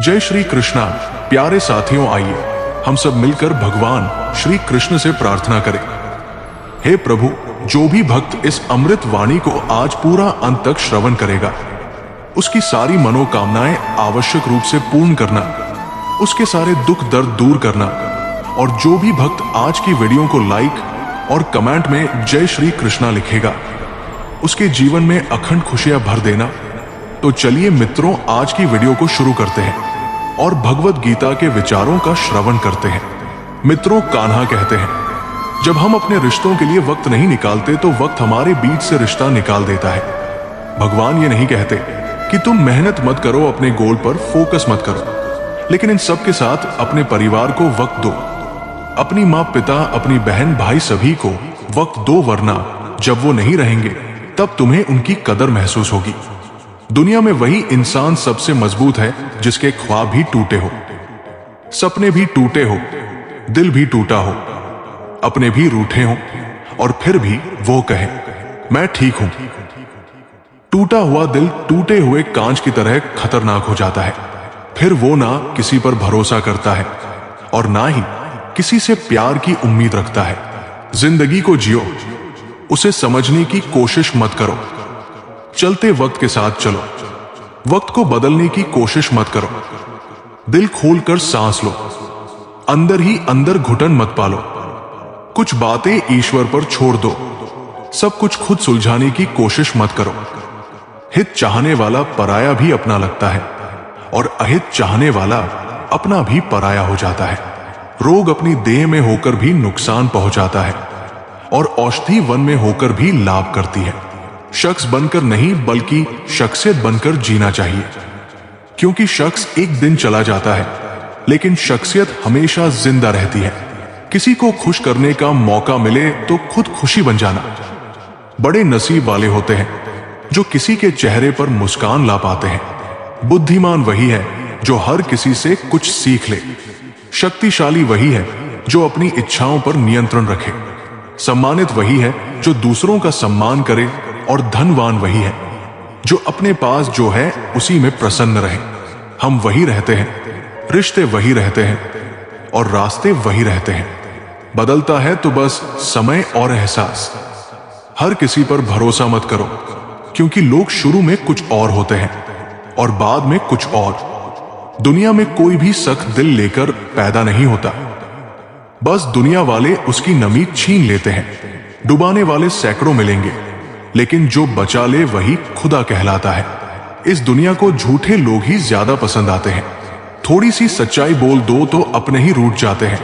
जय श्री कृष्णा। प्यारे साथियों, आइए हम सब मिलकर भगवान श्री कृष्ण से प्रार्थना करें। हे प्रभु, जो भी भक्त इस अमृत वाणी को आज पूरा अंत तक श्रवण करेगा, उसकी सारी मनोकामनाएं आवश्यक रूप से पूर्ण करना, उसके सारे दुख दर्द दूर करना, और जो भी भक्त आज की वीडियो को लाइक और कमेंट में जय श्री कृष्णा लिखेगा, उसके जीवन में अखंड खुशियां भर देना। तो चलिए मित्रों, आज की वीडियो को शुरू करते हैं और भगवत गीता के विचारों का श्रवण करते हैं। मित्रों, कान्हा कहते हैं, जब हम अपने रिश्तों के लिए वक्त नहीं निकालते तो वक्त हमारे बीच से रिश्ता निकाल देता है। भगवान ये नहीं कहते कि तुम मेहनत मत करो, अपने गोल पर फोकस मत करो, लेकिन इन सब के साथ अपने परिवार को वक्त दो, अपनी माँ पिता, अपनी बहन भाई सभी को वक्त दो, वरना जब वो नहीं रहेंगे तब तुम्हें उनकी कदर महसूस होगी। दुनिया में वही इंसान सबसे मजबूत है जिसके ख्वाब भी टूटे हो, सपने भी टूटे हो, दिल भी टूटा हो, अपने भी रूठे हो, और फिर भी वो कहे मैं ठीक हूं। टूटा हुआ दिल टूटे हुए कांच की तरह खतरनाक हो जाता है। फिर वो ना किसी पर भरोसा करता है और ना ही किसी से प्यार की उम्मीद रखता है। जिंदगी को जियो, उसे समझने की कोशिश मत करो। चलते वक्त के साथ चलो, वक्त को बदलने की कोशिश मत करो। दिल खोलकर सांस लो, अंदर ही अंदर घुटन मत पालो। कुछ बातें ईश्वर पर छोड़ दो, सब कुछ खुद सुलझाने की कोशिश मत करो। हित चाहने वाला पराया भी अपना लगता है और अहित चाहने वाला अपना भी पराया हो जाता है। रोग अपनी देह में होकर भी नुकसान पहुंचाता है और औषधि वन में होकर भी लाभ करती है। शख्स बनकर नहीं बल्कि शख्सियत बनकर जीना चाहिए, क्योंकि शख्स एक दिन चला जाता है लेकिन शख्सियत हमेशा जिंदा रहती है। किसी को खुश करने का मौका मिले तो खुद खुशी बन जाना। बड़े नसीब वाले होते हैं जो किसी के चेहरे पर मुस्कान ला पाते हैं। बुद्धिमान वही है जो हर किसी से कुछ सीख ले। शक्तिशाली वही है जो अपनी इच्छाओं पर नियंत्रण रखे। सम्मानित वही है जो दूसरों का सम्मान करे, और धनवान वही है जो अपने पास जो है उसी में प्रसन्न रहे। हम वही रहते हैं, रिश्ते वही रहते हैं, और रास्ते वही रहते हैं। बदलता है तो बस समय और एहसास। हर किसी पर भरोसा मत करो, क्योंकि लोग शुरू में कुछ और होते हैं और बाद में कुछ और। दुनिया में कोई भी सख्त दिल लेकर पैदा नहीं होता, बस दुनिया वाले उसकी नमी छीन लेते हैं। डुबाने वाले सैकड़ों मिलेंगे, लेकिन जो बचा ले वही खुदा कहलाता है। इस दुनिया को झूठे लोग ही ज्यादा पसंद आते हैं। थोड़ी सी सच्चाई बोल दो तो अपने ही रूठ जाते हैं।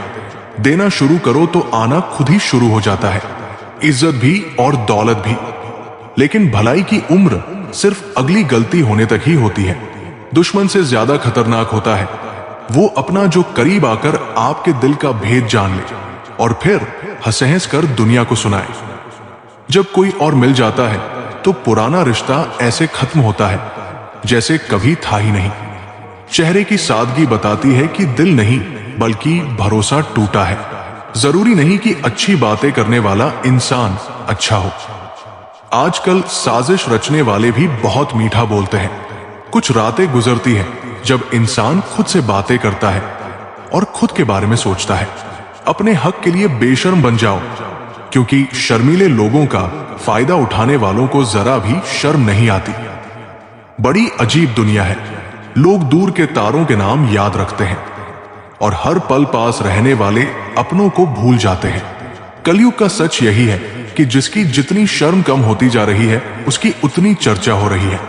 देना शुरू करो तो आना खुद ही शुरू हो जाता है, इज्जत भी और दौलत भी। लेकिन भलाई की उम्र सिर्फ अगली गलती होने तक ही होती है। दुश्मन से ज्यादा खतरनाक होता है वो अपना जो करीब आकर आपके दिल का भेद जान ले और फिर हंस कर दुनिया को सुनाए। जब कोई और मिल जाता है तो पुराना रिश्ता ऐसे खत्म होता है जैसे कभी था ही नहीं। चेहरे की सादगी बताती है कि दिल नहीं बल्कि भरोसा टूटा है। जरूरी नहीं कि अच्छी बातें करने वाला इंसान अच्छा हो। आजकल साजिश रचने वाले भी बहुत मीठा बोलते हैं। कुछ रातें गुजरती हैं जब इंसान खुद से बातें करता है और खुद के बारे में सोचता है। अपने हक के लिए बेशर्म बन जाओ, क्योंकि शर्मीले लोगों का फायदा उठाने वालों को जरा भी शर्म नहीं आती। बड़ी अजीब दुनिया है। लोग दूर के तारों के नाम याद रखते हैं और हर पल पास रहने वाले अपनों को भूल जाते हैं। कलयुग का सच यही है कि जिसकी जितनी शर्म कम होती जा रही है उसकी उतनी चर्चा हो रही है।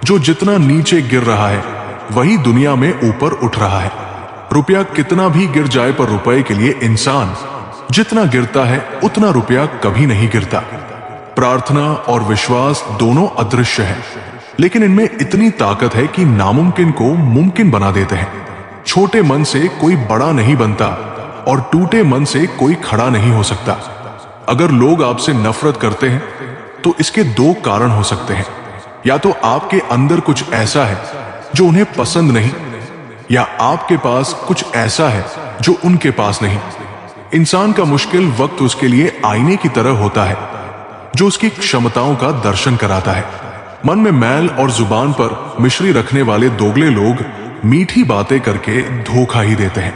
जो जितना नीचे गिर रहा है वही दुनिया में ऊपर उठ रहा है। रुपया कितना भी गिर जाए पर रुपए के लिए इंसान जितना गिरता है उतना रुपया कभी नहीं गिरता। प्रार्थना और विश्वास दोनों अदृश्य है, लेकिन इनमें इतनी ताकत है कि नामुमकिन को मुमकिन बना देते हैं। छोटे मन से कोई बड़ा नहीं बनता और टूटे मन से कोई खड़ा नहीं हो सकता। अगर लोग आपसे नफरत करते हैं तो इसके दो कारण हो सकते हैं। या तो आपके अंदर कुछ ऐसा है जो उन्हें पसंद नहीं, या आपके पास कुछ ऐसा है जो उनके पास नहीं। इंसान का मुश्किल वक्त उसके लिए आईने की तरह होता है जो उसकी क्षमताओं का दर्शन कराता है। मन में मैल और जुबान पर मिश्री रखने वाले दोगले लोग मीठी बातें करके धोखा ही देते हैं।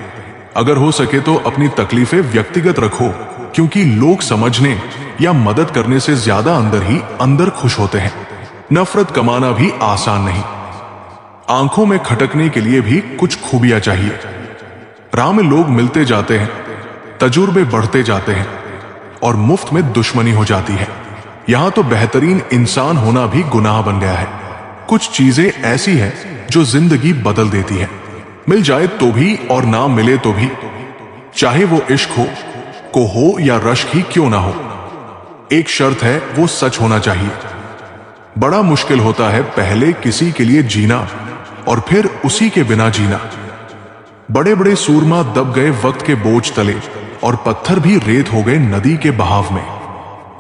अगर हो सके तो अपनी तकलीफें व्यक्तिगत रखो, क्योंकि लोग समझने या मदद करने से ज्यादा अंदर ही अंदर खुश होते हैं। नफरत कमाना भी आसान नहीं। आंखों में खटकने के लिए भी कुछ खूबियां चाहिए। राह में लोग मिलते जाते हैं, तजुर्बे बढ़ते जाते हैं और मुफ्त में दुश्मनी हो जाती है। यहां तो बेहतरीन इंसान होना भी गुनाह बन गया है। कुछ चीजें ऐसी हैं जो जिंदगी बदल देती है, मिल जाए तो भी और ना मिले तो भी, चाहे वो इश्क हो या रश्क ही क्यों ना हो। एक शर्त है, वो सच होना चाहिए। बड़ा मुश्किल होता है पहले किसी के लिए जीना और फिर उसी के बिना जीना। बड़े बड़े सूरमा दब गए वक्त के बोझ तले और पत्थर भी रेत हो गए नदी के बहाव में।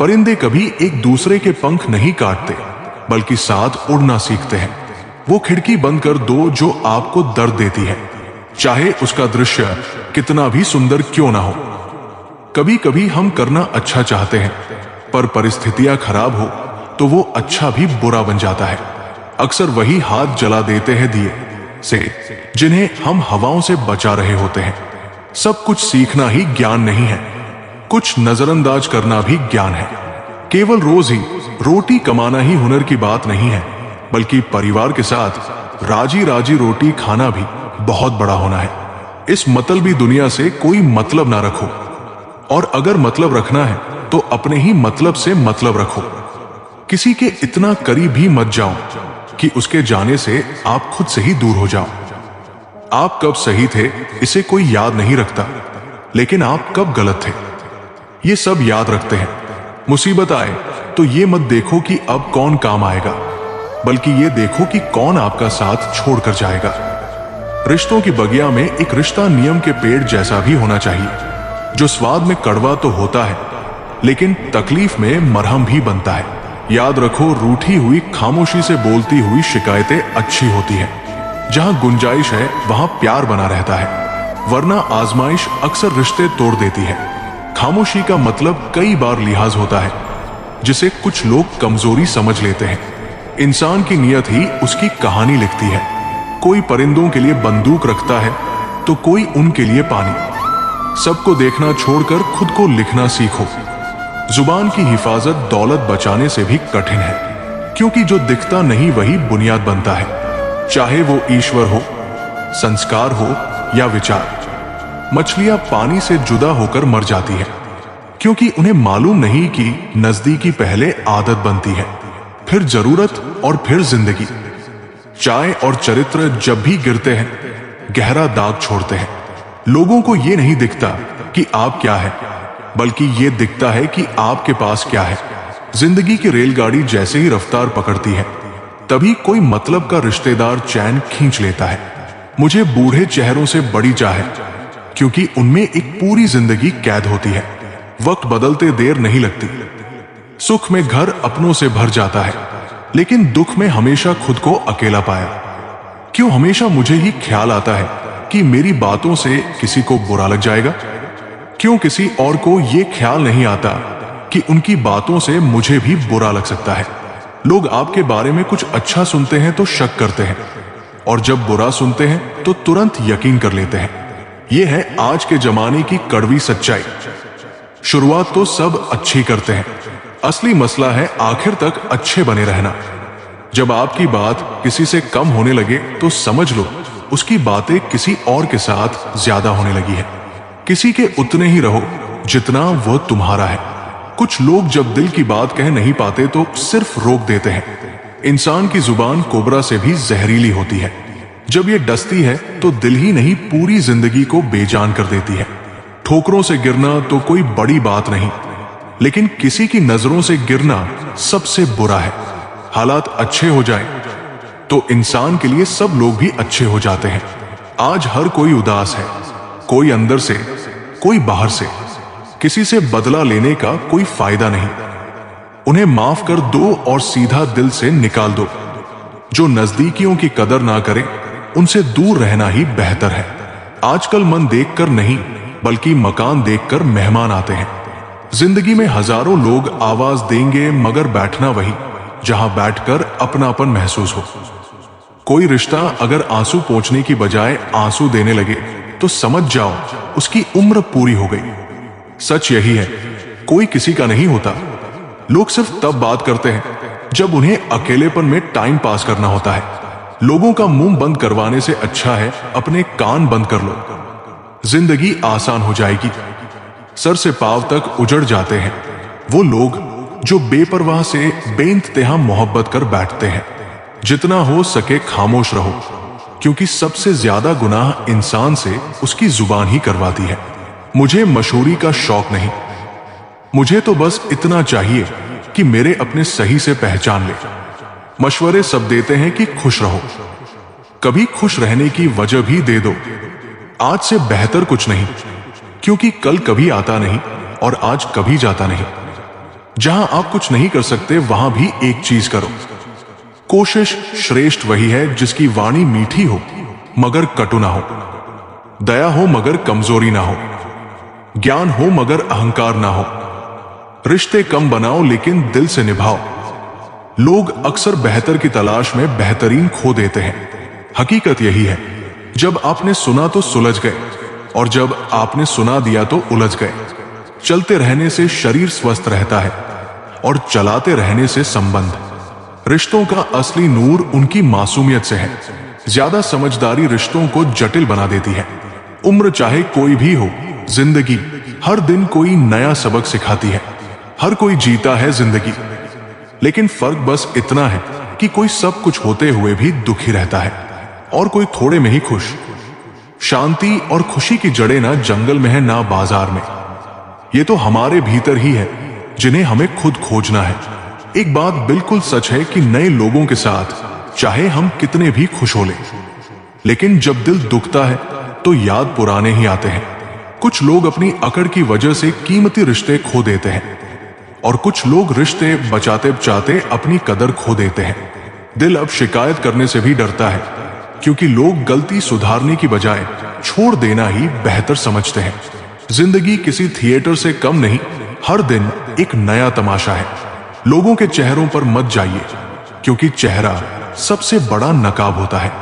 परिंदे कभी एक दूसरे के पंख नहीं काटते, बल्कि साथ उड़ना सीखते हैं। वो खिड़की बंद कर दो जो आपको दर्द देती है, चाहे उसका दृश्य कितना भी सुंदर क्यों ना हो। कभी कभी हम करना अच्छा चाहते हैं, पर परिस्थितियां खराब हो तो वो अच्छा भी बुरा बन जाता है। अक्सर वही हाथ जला देते हैं दिए से जिन्हें हम हवाओं से बचा रहे होते हैं। सब कुछ सीखना ही ज्ञान नहीं है, कुछ नजरअंदाज करना भी ज्ञान है। केवल रोज ही रोटी कमाना ही हुनर की बात नहीं है, बल्कि परिवार के साथ राजी राजी रोटी खाना भी बहुत बड़ा होना है। इस मतलबी दुनिया से कोई मतलब ना रखो, और अगर मतलब रखना है तो अपने ही मतलब से मतलब रखो। किसी के इतना करीब भी मत जाओ कि उसके जाने से आप खुद से ही दूर हो जाओ। आप कब सही थे इसे कोई याद नहीं रखता, लेकिन आप कब गलत थे ये सब याद रखते हैं। मुसीबत आए तो ये मत देखो कि अब कौन काम आएगा, बल्कि ये देखो कि कौन आपका साथ छोड़कर जाएगा। रिश्तों की बगिया में एक रिश्ता नियम के पेड़ जैसा भी होना चाहिए, जो स्वाद में कड़वा तो होता है, लेकिन तकलीफ में मरहम भी बनता है। याद रखो, रूठी हुई खामोशी से बोलती हुई शिकायतें अच्छी होती हैं। जहां गुंजाइश है वहां प्यार बना रहता है, वरना आजमाइश अक्सर रिश्ते तोड़ देती है। खामोशी का मतलब कई बार लिहाज होता है, जिसे कुछ लोग कमजोरी समझ लेते हैं। इंसान की नियत ही उसकी कहानी लिखती है। कोई परिंदों के लिए बंदूक रखता है तो कोई उनके लिए पानी। सबको देखना छोड़कर खुद को लिखना सीखो। जुबान की हिफाजत दौलत बचाने से भी कठिन है, क्योंकि जो दिखता नहीं वही बुनियाद बनता है। चाहे वो ईश्वर हो, संस्कार हो या विचार। मछलियां पानी से जुदा होकर मर जाती है, क्योंकि उन्हें मालूम नहीं कि नजदीकी पहले आदत बनती है, फिर जरूरत और फिर जिंदगी। चाय और चरित्र जब भी गिरते हैं गहरा दाग छोड़ते हैं। लोगों को ये नहीं दिखता कि आप क्या है, बल्कि ये दिखता है कि आपके पास क्या है। जिंदगी की रेलगाड़ी जैसे ही रफ्तार पकड़ती है, तभी कोई मतलब का रिश्तेदार चैन खींच लेता है। मुझे बूढ़े चेहरों से बड़ी चाह है, क्योंकि उनमें एक पूरी जिंदगी कैद होती है। वक्त बदलते देर नहीं लगती। सुख में घर अपनों से भर जाता है, लेकिन दुख में हमेशा खुद को अकेला पाया। क्यों हमेशा मुझे ही ख्याल आता है कि मेरी बातों से किसी को बुरा लग जाएगा? क्यों किसी और को ये ख्याल नहीं आता कि उनकी बातों से मुझे भी बुरा लग सकता है? लोग आपके बारे में कुछ अच्छा सुनते हैं तो शक करते हैं, और जब बुरा सुनते हैं तो तुरंत यकीन कर लेते हैं। यह है आज के जमाने की कड़वी सच्चाई। शुरुआत तो सब अच्छी करते हैं, असली मसला है आखिर तक अच्छे बने रहना। जब आपकी बात किसी से कम होने लगे तो समझ लो उसकी बातें किसी और के साथ ज्यादा होने लगी है। किसी के उतने ही रहो जितना वह तुम्हारा है। कुछ लोग जब दिल की बात कह नहीं पाते तो सिर्फ रोक देते हैं। इंसान की जुबान कोबरा से भी जहरीली होती है। जब ये डसती है तो दिल ही नहीं पूरी जिंदगी को बेजान कर देती है। ठोकरों से गिरना तो कोई बड़ी बात नहीं, लेकिन किसी की नजरों से गिरना सबसे बुरा है। हालात अच्छे हो जाए तो इंसान के लिए सब लोग भी अच्छे हो जाते हैं। आज हर कोई उदास है, कोई अंदर से, कोई बाहर से। किसी से बदला लेने का कोई फायदा नहीं। उन्हें माफ कर दो और सीधा दिल से निकाल दो। जो नजदीकियों की कदर ना करे उनसे दूर रहना ही बेहतर है। आजकल मन देखकर नहीं बल्कि मकान देखकर मेहमान आते हैं। जिंदगी में हजारों लोग आवाज देंगे, मगर बैठना वही जहां बैठकर अपनापन महसूस हो। कोई रिश्ता अगर आंसू पोंछने की बजाय आंसू देने लगे तो समझ जाओ उसकी उम्र पूरी हो गई। सच यही है, कोई किसी का नहीं होता। लोग सिर्फ तब बात करते हैं जब उन्हें अकेलेपन में टाइम पास करना होता है। लोगों का मुंह बंद करवाने से अच्छा है अपने कान बंद कर लो, जिंदगी आसान हो जाएगी। सर से पांव तक उजड़ जाते हैं वो लोग जो बेपरवाह से बेइंतहा मोहब्बत कर बैठते हैं। जितना हो सके खामोश रहो, क्योंकि सबसे ज्यादा गुनाह इंसान से उसकी जुबान ही करवाती है। मुझे मशहूरी का शौक नहीं, मुझे तो बस इतना चाहिए कि मेरे अपने सही से पहचान ले। मशवरे सब देते हैं कि खुश रहो, कभी खुश रहने की वजह भी दे दो। आज से बेहतर कुछ नहीं, क्योंकि कल कभी आता नहीं और आज कभी जाता नहीं। जहां आप कुछ नहीं कर सकते वहां भी एक चीज करो। कोशिश श्रेष्ठ वही है जिसकी वाणी मीठी हो मगर कटु ना हो, दया हो मगर कमजोरी ना हो, ज्ञान हो मगर अहंकार ना हो। रिश्ते कम बनाओ लेकिन दिल से निभाओ। लोग अक्सर बेहतर की तलाश में बेहतरीन खो देते हैं। हकीकत यही है, जब आपने सुना तो सुलझ गए और जब आपने सुना दिया तो उलझ गए। चलते रहने से शरीर स्वस्थ रहता है और चलाते रहने से संबंध। रिश्तों का असली नूर उनकी मासूमियत से है। ज्यादा समझदारी रिश्तों को जटिल बना देती है। उम्र चाहे कोई भी हो, जिंदगी हर दिन कोई नया सबक सिखाती है। हर कोई जीता है जिंदगी, लेकिन फर्क बस इतना है कि कोई सब कुछ होते हुए भी दुखी रहता है और कोई थोड़े में ही खुश। शांति और खुशी की जड़ें ना जंगल में है ना बाजार में, ये तो हमारे भीतर ही है जिन्हें हमें खुद खोजना है। एक बात बिल्कुल सच है कि नए लोगों के साथ चाहे हम कितने भी खुश हो लें, लेकिन जब दिल दुखता है तो याद पुराने ही आते हैं। कुछ लोग अपनी अकड़ की वजह से कीमती रिश्ते खो देते हैं और कुछ लोग रिश्ते बचाते बचाते अपनी कदर खो देते हैं। दिल अब शिकायत करने से भी डरता है, क्योंकि लोग गलती सुधारने की बजाय छोड़ देना ही बेहतर समझते हैं। जिंदगी किसी थिएटर से कम नहीं, हर दिन एक नया तमाशा है। लोगों के चेहरों पर मत जाइए, क्योंकि चेहरा सबसे बड़ा नकाब होता है।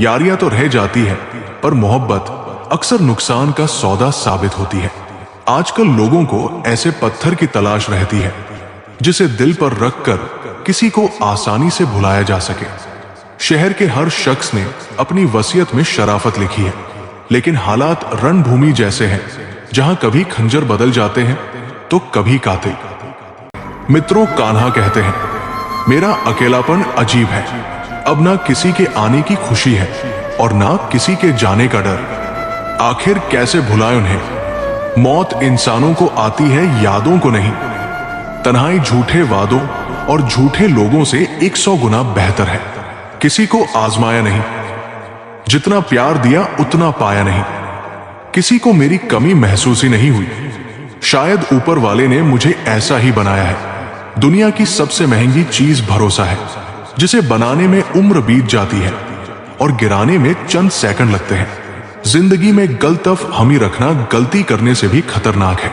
यारियां तो रह जाती है, पर मोहब्बत अक्सर नुकसान का सौदा साबित होती है। आजकल लोगों को ऐसे पत्थर की तलाश रहती है जिसे दिल पर रखकर किसी को आसानी से भुलाया जा सके। शहर के हर शख्स ने अपनी वसीयत में शराफत लिखी है, लेकिन हालात रणभूमि जैसे हैं, जहां कभी खंजर बदल जाते हैं तो कभी कातिल। मित्रों कान्हा कहते हैं, मेरा अकेलापन अजीब है, अब ना किसी के आने की खुशी है और ना किसी के जाने का डर। आखिर कैसे भुलाएं उन्हें? मौत इंसानों को आती है, यादों को नहीं। तन्हाई झूठे वादों और झूठे लोगों से 100 गुना बेहतर है। किसी को आजमाया नहीं, जितना प्यार दिया उतना पाया नहीं। किसी को मेरी कमी महसूस ही नहीं हुई। शायद ऊपर वाले ने मुझे ऐसा ही बनाया है। दुनिया की सबसे महंगी चीज भरोसा है, जिसे बनाने में उम्र बीत जाती है और गिराने में चंद सेकंड लगते हैं। जिंदगी में गलतफ हमी रखना गलती करने से भी खतरनाक है।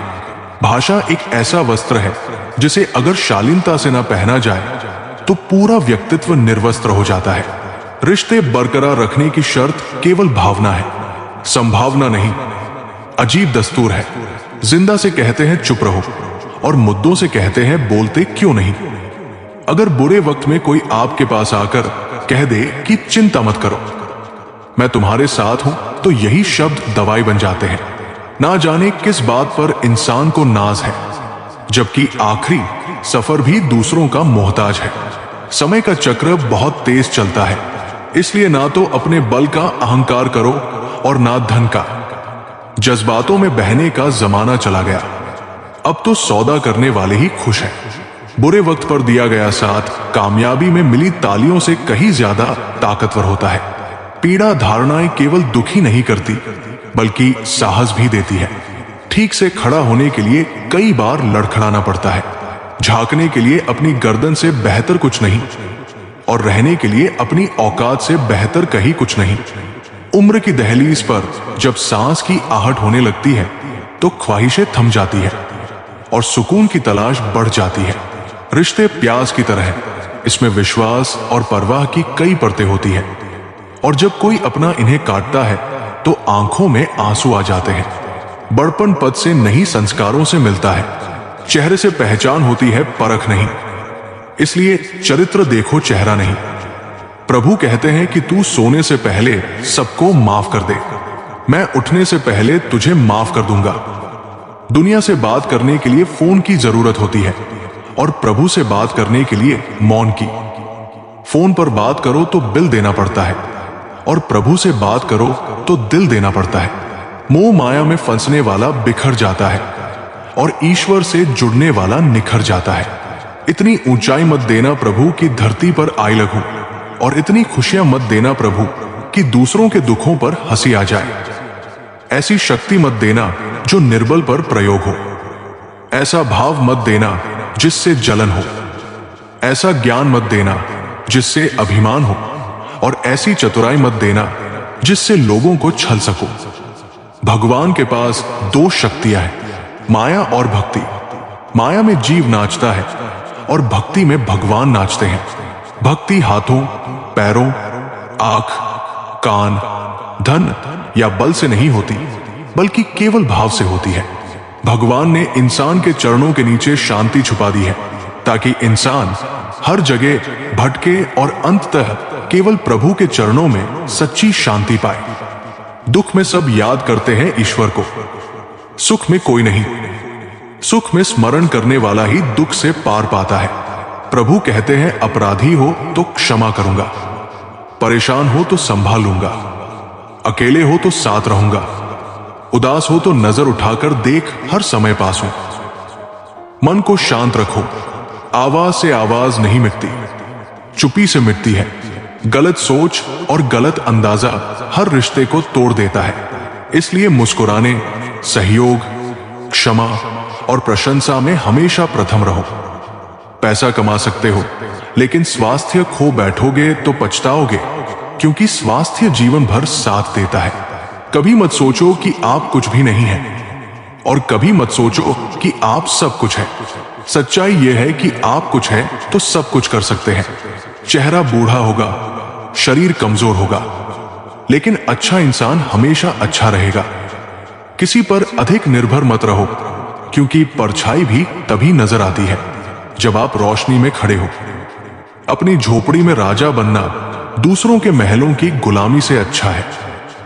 भाषा एक ऐसा वस्त्र है जिसे अगर शालीनता से ना पहना जाए तो पूरा व्यक्तित्व निर्वस्त्र हो जाता है। रिश्ते बरकरार रखने की शर्त केवल भावना है, संभावना नहीं। अजीब दस्तूर है, जिंदा से कहते हैं चुप रहो और मुद्दों से कहते हैं बोलते क्यों नहीं। अगर बुरे वक्त में कोई आपके पास आकर कह दे कि चिंता मत करो, मैं तुम्हारे साथ हूं, तो यही शब्द दवाई बन जाते हैं। ना जाने किस बात पर इंसान को नाज है, जबकि आखिरी सफर भी दूसरों का मोहताज है। समय का चक्र बहुत तेज चलता है, इसलिए ना तो अपने बल का अहंकार करो और ना धन का। जज्बातों में बहने का जमाना चला गया, अब तो सौदा करने वाले ही खुश हैं। बुरे वक्त पर दिया गया साथ कामयाबी में मिली तालियों से कहीं ज्यादा ताकतवर होता है। पीड़ा धारणाएं केवल दुखी नहीं करती, बल्कि साहस भी देती है। ठीक से खड़ा होने के लिए कई बार लड़खड़ाना पड़ता है। झांकने के लिए अपनी गर्दन से बेहतर कुछ नहीं, और रहने के लिए अपनी औकात से बेहतर कहीं कुछ नहीं। उम्र की दहलीज पर जब सांस की आहट होने लगती है तो ख्वाहिशें थम जाती है और सुकून की तलाश बढ़ जाती है। रिश्ते प्यास की तरह है, इसमें विश्वास और परवाह की कई परतें होती है। और जब कोई अपना इन्हें काटता है तो आंखों में आंसू आ जाते हैं। बड़पन पद से नहीं संस्कारों से मिलता है। चेहरे से पहचान होती है, परख नहीं। इसलिए चरित्र देखो, चेहरा नहीं। प्रभु कहते हैं कि तू सोने से पहले सबको माफ कर दे, मैं उठने से पहले तुझे माफ कर दूंगा। दुनिया से बात करने के लिए फोन की जरूरत होती है और प्रभु से बात करने के लिए मौन की। फोन पर बात करो तो बिल देना पड़ता है और प्रभु से बात करो तो दिल देना पड़ता है। मोह माया में फंसने वाला बिखर जाता है और ईश्वर से जुड़ने वाला निखर जाता है। इतनी ऊंचाई मत देना प्रभु कि धरती पर आए लगूं, और इतनी खुशियां मत देना प्रभु कि दूसरों के दुखों पर हंसी आ जाए। ऐसी शक्ति मत देना जो निर्बल पर प्रयोग हो। ऐसा भाव मत देना जिससे जलन हो। ऐसा ज्ञान मत देना जिससे अभिमान हो, और ऐसी चतुराई मत देना जिससे लोगों को छल सको। भगवान के पास दो शक्तियां हैं, माया और भक्ति। माया में जीव नाचता है और भक्ति में भगवान नाचते हैं। भक्ति हाथों, पैरों, आंख, कान, धन या बल से नहीं होती, बल्कि केवल भाव से होती है। भगवान ने इंसान के चरणों के नीचे शांति छुपा दी है, ताकि इंसान हर जगह भटके और अंततः केवल प्रभु के चरणों में सच्ची शांति पाए। दुख में सब याद करते हैं ईश्वर को, सुख में कोई नहीं। सुख में स्मरण करने वाला ही दुख से पार पाता है। प्रभु कहते हैं, अपराधी हो तो क्षमा करूंगा, परेशान हो तो संभाल लूंगा, अकेले हो तो साथ रहूंगा, उदास हो तो नजर उठाकर देख, हर समय पास हूं। मन को शांत रखो, आवाज से आवाज नहीं मिटती, चुप्पी से मिटती है। गलत सोच और गलत अंदाजा हर रिश्ते को तोड़ देता है। इसलिए मुस्कुराने, सहयोग, क्षमा और प्रशंसा में हमेशा प्रथम रहो। पैसा कमा सकते हो, लेकिन स्वास्थ्य खो बैठोगे तो पछताओगे, क्योंकि स्वास्थ्य जीवन भर साथ देता है। कभी मत सोचो कि आप कुछ भी नहीं हैं, और कभी मत सोचो कि आप सब कुछ है। सच्चाई यह है कि आप कुछ है तो सब कुछ कर सकते हैं। चेहरा बूढ़ा होगा, शरीर कमजोर होगा, लेकिन अच्छा इंसान हमेशा अच्छा रहेगा। किसी पर अधिक निर्भर मत रहो, क्योंकि परछाई भी तभी नजर आती है जब आप रोशनी में खड़े हो। अपनी झोपड़ी में राजा बनना दूसरों के महलों की गुलामी से अच्छा है।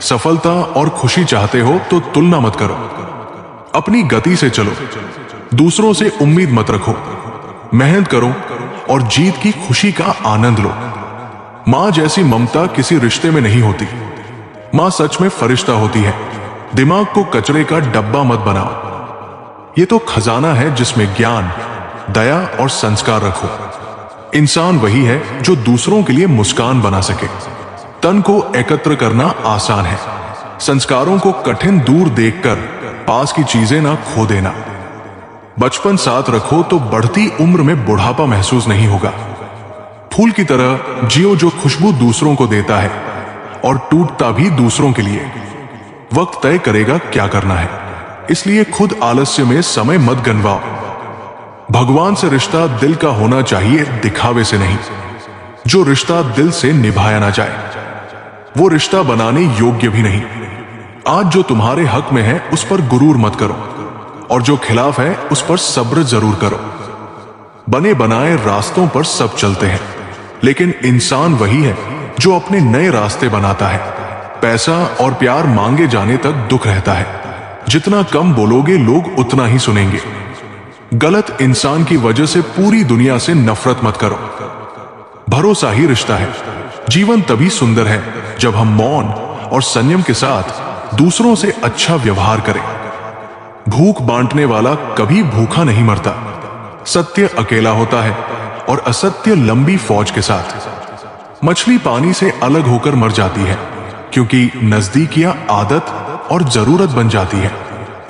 सफलता और खुशी चाहते हो तो तुलना मत करो, अपनी गति से चलो, दूसरों से उम्मीद मत रखो। मेहनत करो और जीत की खुशी का आनंद लो। मां जैसी ममता किसी रिश्ते में नहीं होती। मां सच में फरिश्ता होती है। दिमाग को कचरे का डब्बा मत बनाओ। ये तो खजाना है जिसमें ज्ञान, दया और संस्कार रखो। इंसान वही है जो दूसरों के लिए मुस्कान बना सके। तन को एकत्र करना आसान है, संस्कारों को कठिन दूर देखकर पास की चीजें ना खो देना। बचपन साथ रखो तो बढ़ती उम्र में बुढ़ापा महसूस नहीं होगा। फूल की तरह जियो जो खुशबू दूसरों को देता है और टूटता भी दूसरों के लिए। वक्त तय करेगा क्या करना है, इसलिए खुद आलस्य में समय मत गंवाओ। भगवान से रिश्ता दिल का होना चाहिए, दिखावे से नहीं। जो रिश्ता दिल से निभाया ना जाए वो रिश्ता बनाने योग्य भी नहीं। आज जो तुम्हारे हक में है उस पर गुरूर मत करो, और जो खिलाफ है उस पर सब्र जरूर करो। बने बनाए रास्तों पर सब चलते हैं, लेकिन इंसान वही है जो अपने नए रास्ते बनाता है। पैसा और प्यार मांगे जाने तक दुख रहता है। जितना कम बोलोगे लोग उतना ही सुनेंगे। गलत इंसान की वजह से पूरी दुनिया से नफरत मत करो। भरोसा ही रिश्ता है। जीवन तभी सुंदर है जब हम मौन और संयम के साथ दूसरों से अच्छा व्यवहार करें। भूख बांटने वाला कभी भूखा नहीं मरता। सत्य अकेला होता है और असत्य लंबी फौज के साथ। मछली पानी से अलग होकर मर जाती है, क्योंकि नजदीकियां आदत और जरूरत बन जाती है।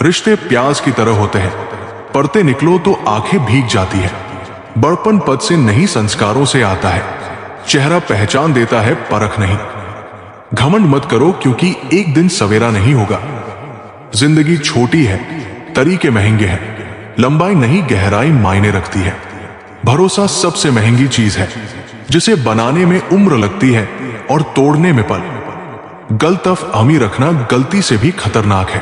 रिश्ते प्याज की तरह होते हैं, पढ़ते निकलो तो आंखें भीग जाती है। बड़पन पद से नहीं संस्कारों से आता है। चेहरा पहचान देता है, परख नहीं। घमंड मत करो, क्योंकि एक दिन सवेरा नहीं होगा। जिंदगी छोटी है, तरीके महंगे हैं। लंबाई नहीं गहराई मायने रखती है। भरोसा सबसे महंगी चीज है, जिसे बनाने में उम्र लगती है और तोड़ने में पल। गलतफहमी रखना गलती से भी खतरनाक है।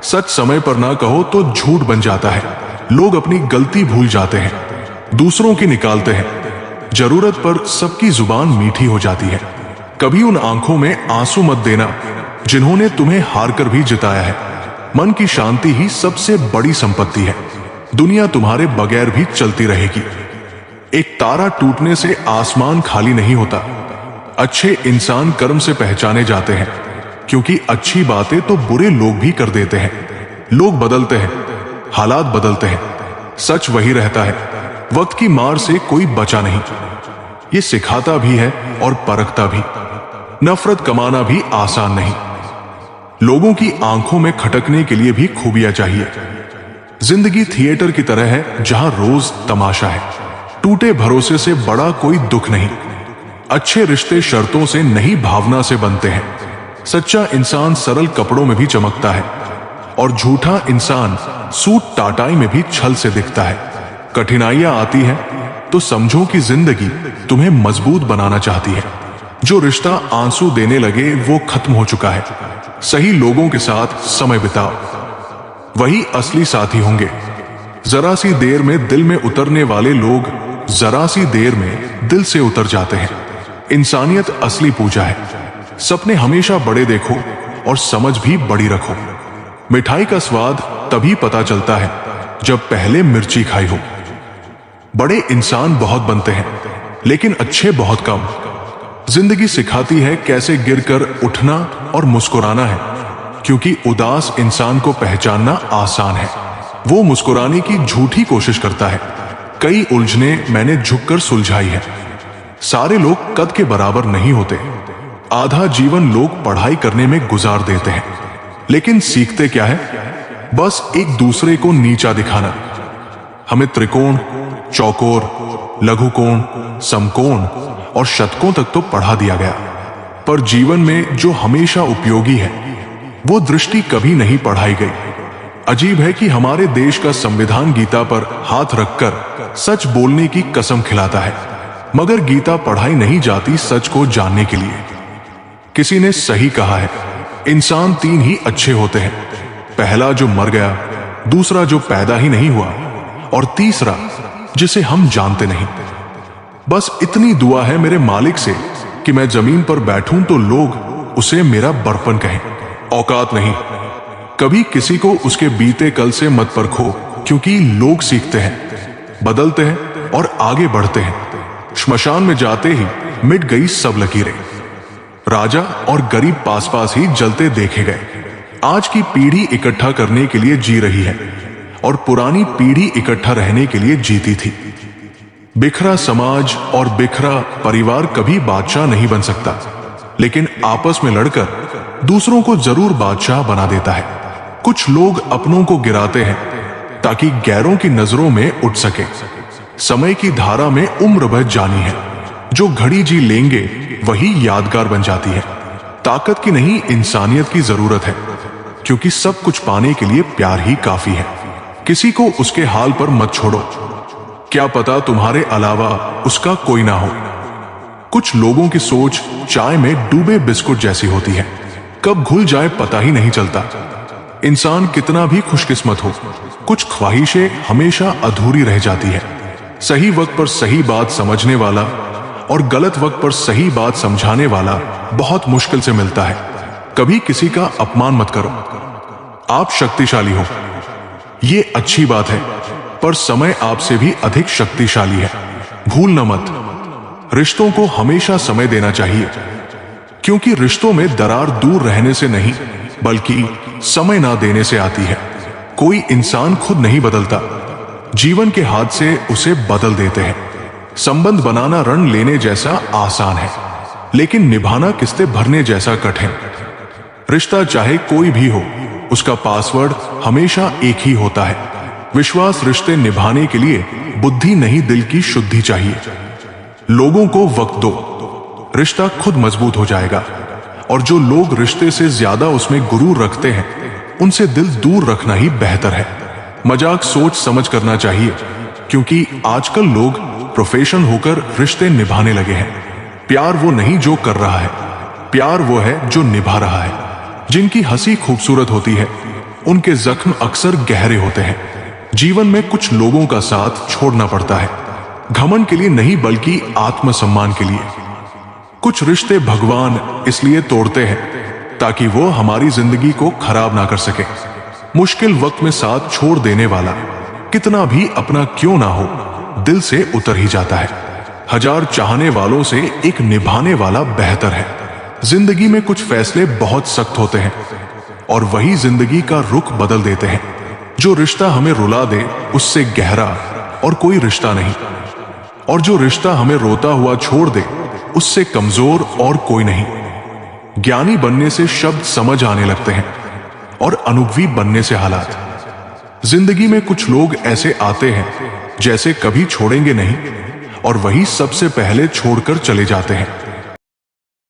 सच समय पर ना कहो तो झूठ बन जाता है। लोग अपनी गलती भूल जाते हैं, दूसरों की निकालते हैं। जरूरत पर सबकी जुबान मीठी हो जाती है। कभी उन आंखों में आंसू मत देना जिन्होंने तुम्हें हार कर भी जिताया है। मन की शांति ही सबसे बड़ी संपत्ति है। दुनिया तुम्हारे बगैर भी चलती रहेगी। एक तारा टूटने से आसमान खाली नहीं होता। अच्छे इंसान कर्म से पहचाने जाते हैं, क्योंकि अच्छी बातें तो बुरे लोग भी कर देते हैं। लोग बदलते हैं, हालात बदलते हैं, सच वही रहता है। वक्त की मार से कोई बचा नहीं। ये सिखाता भी है और परखता भी। नफरत कमाना भी आसान नहीं। लोगों की आंखों में खटकने के लिए भी खूबियां चाहिए। जिंदगी थिएटर की तरह है जहां रोज तमाशा है। टूटे भरोसे से बड़ा कोई दुख नहीं। अच्छे रिश्ते शर्तों से नहीं, भावना से बनते हैं। सच्चा इंसान सरल कपड़ों में भी चमकता है और झूठा इंसान सूट टाटाई में भी छल से दिखता है। कठिनाइयां आती हैं तो समझो कि जिंदगी तुम्हें मजबूत बनाना चाहती है। जो रिश्ता आंसू देने लगे वो खत्म हो चुका है। सही लोगों के साथ समय बिताओ, वही असली साथी होंगे। जरा सी देर में दिल में उतरने वाले लोग जरा सी देर में दिल से उतर जाते हैं। इंसानियत असली पूजा है। सपने हमेशा बड़े देखो और समझ भी बड़ी रखो। मिठाई का स्वाद तभी पता चलता है जब पहले मिर्ची खाई हो। बड़े इंसान बहुत बनते हैं, लेकिन अच्छे बहुत कम। जिंदगी सिखाती है कैसे गिरकर उठना और मुस्कुराना है, क्योंकि उदास इंसान को पहचानना आसान है। वो मुस्कुराने की झूठी कोशिश करता है। कई उलझने मैंने झुककर सुलझाई है। सारे लोग कद के बराबर नहीं होते। आधा जीवन लोग पढ़ाई करने में गुजार देते हैं, लेकिन सीखते क्या है? बस एक दूसरे को नीचा दिखाना। हमें त्रिकोण, चौकोर, लघुकोण, समकोण और शतकों तक तो पढ़ा दिया गया, पर जीवन में जो हमेशा उपयोगी है वो दृष्टि कभी नहीं पढ़ाई गई। अजीब है कि हमारे देश का संविधान गीता पर हाथ रखकर सच बोलने की कसम खिलाता है, मगर गीता पढ़ाई नहीं जाती सच को जानने के लिए। किसी ने सही कहा है, इंसान तीन ही अच्छे होते हैं। पहला जो मर गया, दूसरा जो पैदा ही नहीं हुआ, और तीसरा जिसे हम जानते नहीं। बस इतनी दुआ है मेरे मालिक से कि मैं जमीन पर बैठूं तो लोग उसे मेरा बड़पन कहें। औकात नहीं। कभी किसी को उसके बीते कल से मत परखो, क्योंकि लोग सीखते हैं, बदलते हैं और आगे बढ़ते हैं। श्मशान में जाते ही मिट गई सब लकीरें। राजा और गरीब पास पास ही जलते देखे गए। आज की पीढ़ी इकट्ठा करने के लिए जी रही है और पुरानी पीढ़ी इकट्ठा रहने के लिए जीती थी। बिखरा समाज और बिखरा परिवार कभी बादशाह नहीं बन सकता, लेकिन आपस में लड़कर दूसरों को जरूर बादशाह बना देता है। कुछ लोग अपनों को गिराते हैं ताकि गैरों की नजरों में उठ सके। समय की धारा में उम्र भर जानी है। जो घड़ी जी लेंगे वही यादगार बन जाती है। ताकत की नहीं, इंसानियत की जरूरत है, क्योंकि सब कुछ पाने के लिए प्यार ही काफी है। किसी को उसके हाल पर मत छोड़ो, क्या पता तुम्हारे अलावा उसका कोई ना हो। कुछ लोगों की सोच चाय में डूबे बिस्कुट जैसी होती है, कब घुल जाए पता ही नहीं चलता। इंसान कितना भी खुशकिस्मत हो, कुछ ख्वाहिशें हमेशा अधूरी रह जाती है। सही वक्त पर सही बात समझने वाला और गलत वक्त पर सही बात समझाने वाला बहुत मुश्किल से मिलता है। कभी किसी का अपमान मत करो। आप शक्तिशाली हो, ये अच्छी बात है, पर समय आपसे भी अधिक शक्तिशाली है। भूलना मत, रिश्तों को हमेशा समय देना चाहिए, क्योंकि रिश्तों में दरार दूर रहने से नहीं, बल्कि समय ना देने से आती है। कोई इंसान खुद नहीं बदलता, जीवन के हाथ से उसे बदल देते हैं। संबंध बनाना रण लेने जैसा आसान है, लेकिन निभाना किस्ते भरने जैसा कठिन। रिश्ता चाहे कोई भी हो, उसका पासवर्ड हमेशा एक ही होता है। विश्वास रिश्ते निभाने के लिए बुद्धि नहीं, दिल की शुद्धि चाहिए। लोगों को वक्त दो, रिश्ता खुद मजबूत हो जाएगा। और जो लोग रिश्ते से ज्यादा उसमें गुरूर रखते हैं, उनसे दिल दूर रखना ही बेहतर है। मजाक सोच समझ करना चाहिए, क्योंकि आजकल लोग प्रोफेशन होकर रिश्ते निभाने लगे हैं। प्यार वो नहीं जो कर रहा है, प्यार वो है जो निभा रहा है। जिनकी हंसी खूबसूरत होती है, उनके जख्म अक्सर गहरे होते हैं। जीवन में कुछ लोगों का साथ छोड़ना पड़ता है, घमंड के लिए नहीं बल्कि आत्मसम्मान के लिए। कुछ रिश्ते भगवान इसलिए तोड़ते हैं ताकि वो हमारी जिंदगी को खराब ना कर सके। मुश्किल वक्त में साथ छोड़ देने वाला कितना भी अपना क्यों ना हो, दिल से उतर ही जाता है। हजार चाहने वालों से एक निभाने वाला बेहतर है। जिंदगी में कुछ फैसले बहुत सख्त होते हैं और वही जिंदगी का रुख बदल देते हैं। जो रिश्ता हमें रुला दे उससे गहरा और कोई रिश्ता नहीं, और जो रिश्ता हमें रोता हुआ छोड़ दे उससे कमजोर और कोई नहीं। ज्ञानी बनने से शब्द समझ आने लगते हैं और अनुभवी बनने से हालात। जिंदगी में कुछ लोग ऐसे आते हैं जैसे कभी छोड़ेंगे नहीं, और वही सबसे पहले छोड़कर चले जाते हैं।